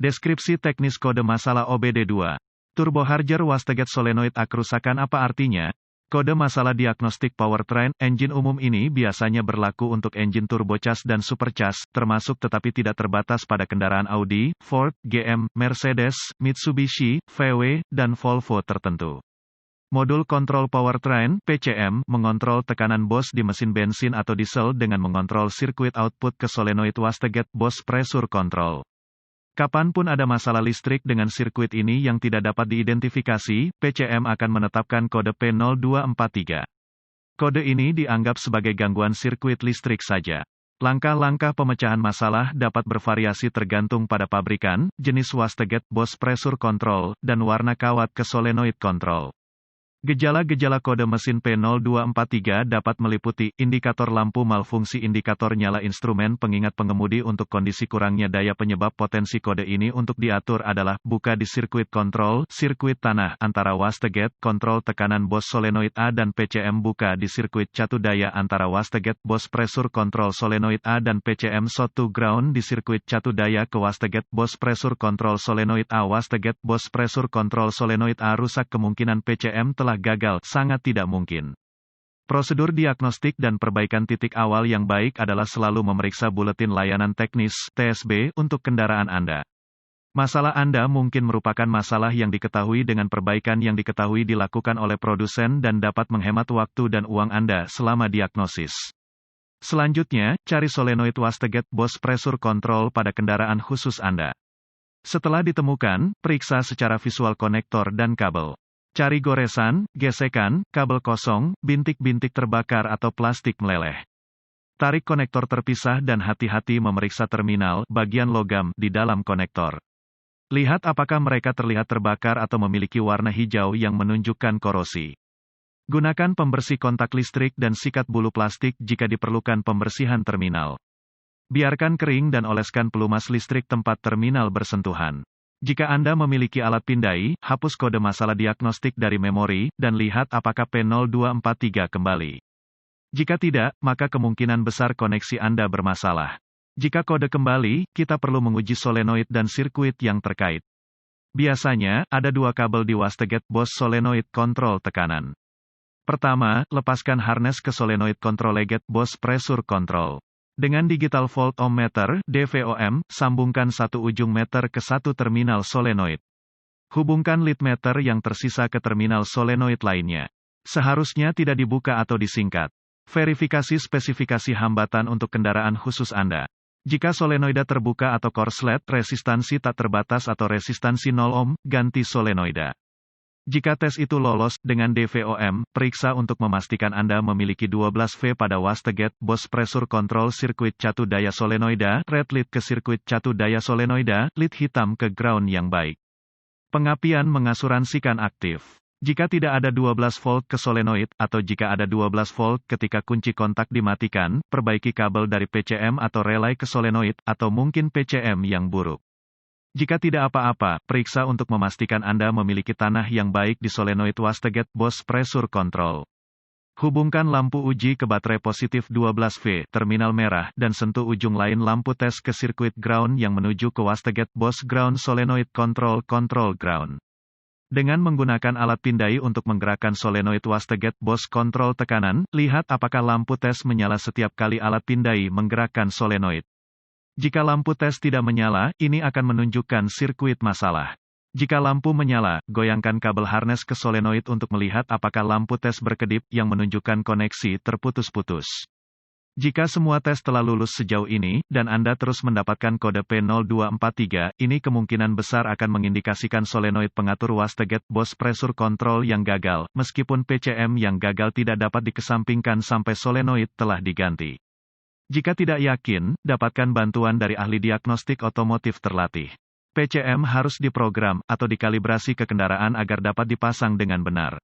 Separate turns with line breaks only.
Deskripsi teknis kode masalah OBD2. Turboharger Wastegate solenoid A kerusakan apa artinya? Kode masalah diagnostik powertrain engine umum ini biasanya berlaku untuk engine turbocharged dan supercharged, termasuk tetapi tidak terbatas pada kendaraan Audi, Ford, GM, Mercedes, Mitsubishi, VW, dan Volvo tertentu. Modul kontrol powertrain (PCM) mengontrol tekanan bos di mesin bensin atau diesel dengan mengontrol sirkuit output ke solenoid Wastegate bos pressure control. Kapanpun ada masalah listrik dengan sirkuit ini yang tidak dapat diidentifikasi, PCM akan menetapkan kode P0243. Kode ini dianggap sebagai gangguan sirkuit listrik saja. Langkah-langkah pemecahan masalah dapat bervariasi tergantung pada pabrikan, jenis Wastegate bos pressure control, dan warna kawat ke solenoid control. Gejala-gejala kode mesin P0243 dapat meliputi indikator lampu malfungsi, indikator nyala instrumen pengingat pengemudi. Untuk kondisi kurangnya daya penyebab potensi kode ini untuk diatur adalah buka di sirkuit kontrol, sirkuit tanah antara Wastegate kontrol tekanan bos solenoid A dan PCM, buka di sirkuit catu daya antara Wastegate bos pressure control solenoid A dan PCM, short to ground di sirkuit catu daya ke Wastegate bos pressure control solenoid A. Wastegate bos pressure control solenoid A rusak, kemungkinan PCM telah gagal, sangat tidak mungkin. Prosedur diagnostik dan perbaikan titik awal yang baik adalah selalu memeriksa buletin layanan teknis (TSB) untuk kendaraan Anda. Masalah Anda mungkin merupakan masalah yang diketahui dengan perbaikan yang diketahui dilakukan oleh produsen dan dapat menghemat waktu dan uang Anda selama diagnosis. Selanjutnya, cari solenoid Wastegate bos pressure control pada kendaraan khusus Anda. Setelah ditemukan, periksa secara visual konektor dan kabel. Cari goresan, gesekan, kabel kosong, bintik-bintik terbakar atau plastik meleleh. Tarik konektor terpisah dan hati-hati memeriksa terminal, bagian logam, di dalam konektor. Lihat apakah mereka terlihat terbakar atau memiliki warna hijau yang menunjukkan korosi. Gunakan pembersih kontak listrik dan sikat bulu plastik jika diperlukan pembersihan terminal. Biarkan kering dan oleskan pelumas listrik tempat terminal bersentuhan. Jika Anda memiliki alat pindai, hapus kode masalah diagnostik dari memori, dan lihat apakah P0243 kembali. Jika tidak, maka kemungkinan besar koneksi Anda bermasalah. Jika kode kembali, kita perlu menguji solenoid dan sirkuit yang terkait. Biasanya, ada dua kabel di Wastegate bos solenoid kontrol tekanan. Pertama, lepaskan harness ke solenoid controllagate bos pressure control. Dengan digital volt ohmmeter (DVOM), sambungkan satu ujung meter ke satu terminal solenoid. Hubungkan lead meter yang tersisa ke terminal solenoid lainnya. Seharusnya tidak dibuka atau disingkat. Verifikasi spesifikasi hambatan untuk kendaraan khusus Anda. Jika solenoida terbuka atau korslet, resistansi tak terbatas atau resistansi 0 ohm, ganti solenoida. Jika tes itu lolos, dengan DVOM, periksa untuk memastikan Anda memiliki 12V pada Wastegate bos pressure control sirkuit catu daya solenoida, red lead ke sirkuit catu daya solenoida, lead hitam ke ground yang baik. Pengapian mengasuransikan aktif. Jika tidak ada 12 volt ke solenoid, atau jika ada 12 volt ketika kunci kontak dimatikan, perbaiki kabel dari PCM atau relay ke solenoid, atau mungkin PCM yang buruk. Jika tidak apa-apa, periksa untuk memastikan Anda memiliki tanah yang baik di solenoid Wastegate bos pressure control. Hubungkan lampu uji ke baterai positif 12V, terminal merah, dan sentuh ujung lain lampu tes ke sirkuit ground yang menuju ke Wastegate bos ground solenoid control ground. Dengan menggunakan alat pindai untuk menggerakkan solenoid Wastegate bos kontrol tekanan, lihat apakah lampu tes menyala setiap kali alat pindai menggerakkan solenoid. Jika lampu tes tidak menyala, ini akan menunjukkan sirkuit masalah. Jika lampu menyala, goyangkan kabel harness ke solenoid untuk melihat apakah lampu tes berkedip yang menunjukkan koneksi terputus-putus. Jika semua tes telah lulus sejauh ini, dan Anda terus mendapatkan kode P0243, ini kemungkinan besar akan mengindikasikan solenoid pengatur Wastegate bos pressure control yang gagal, meskipun PCM yang gagal tidak dapat dikesampingkan sampai solenoid telah diganti. Jika tidak yakin, dapatkan bantuan dari ahli diagnostik otomotif terlatih. PCM harus diprogram atau dikalibrasi ke kendaraan agar dapat dipasang dengan benar.